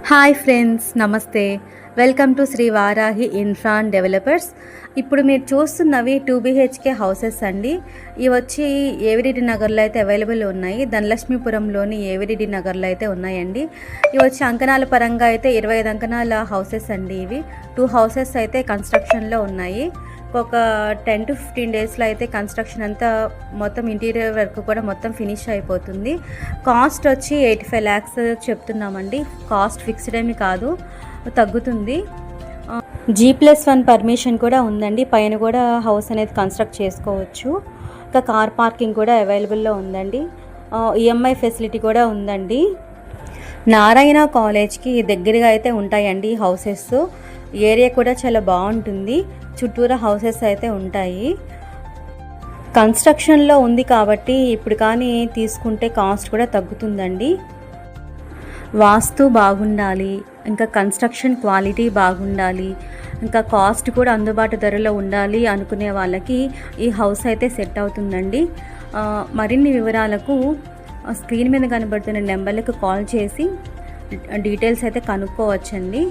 Hi friends, నమస్తే. Welcome to Shri Varahi infra and developers. ఇప్పుడు మీరు చూస్తున్నవి 2 BHK హౌసెస్ అండి. ఇవి వచ్చి ఏవిరెడ్డి నగర్లో అయితే అవైలబుల్ ఉన్నాయి. ధనలక్ష్మీపురంలోని ఏవిరెడ్డి నగర్లో అయితే ఉన్నాయండి. ఇవి వచ్చి అంకణాల పరంగా అయితే 25 అంకణాల హౌసెస్ అండి. ఇవి 2 హౌసెస్ అయితే కన్స్ట్రక్షన్లో ఉన్నాయి. ఒక 10 to 15 డేస్లో అయితే కన్స్ట్రక్షన్ అంతా మొత్తం ఇంటీరియర్ వర్క్ కూడా మొత్తం ఫినిష్ అయిపోతుంది. కాస్ట్ వచ్చి 85 lakhs చెప్తున్నామండి. కాస్ట్ ఫిక్స్డ్ ఏమీ కాదు, తగ్గుతుంది. G+1 పర్మిషన్ కూడా ఉందండి. పైన కూడా హౌస్ అనేది కన్స్ట్రక్ట్ చేసుకోవచ్చు. ఇంకా కార్ పార్కింగ్ కూడా అవైలబుల్లో ఉందండి. EMI ఫెసిలిటీ కూడా ఉందండి. నారాయణ కాలేజ్కి దగ్గరగా అయితే ఉంటాయండి హౌసెస్. ఏరియా కూడా చాలా బాగుంటుంది. చుట్టూరా హౌసెస్ అయితే ఉంటాయి. కన్స్ట్రక్షన్లో ఉంది కాబట్టి ఇప్పుడు కానీ తీసుకుంటే కాస్ట్ కూడా తగ్గుతుందండి. వాస్తు బాగుండాలి, ఇంకా కన్స్ట్రక్షన్ క్వాలిటీ బాగుండాలి, ఇంకా కాస్ట్ కూడా అందుబాటు ధరలో ఉండాలి అనుకునే వాళ్ళకి ఈ హౌస్ అయితే సెట్ అవుతుందండి. మరిన్ని వివరాలకు స్క్రీన్ మీద కనబడుతున్న నెంబర్లకు కాల్ చేసి డీటెయిల్స్ అయితే కనుక్కోవచ్చండి.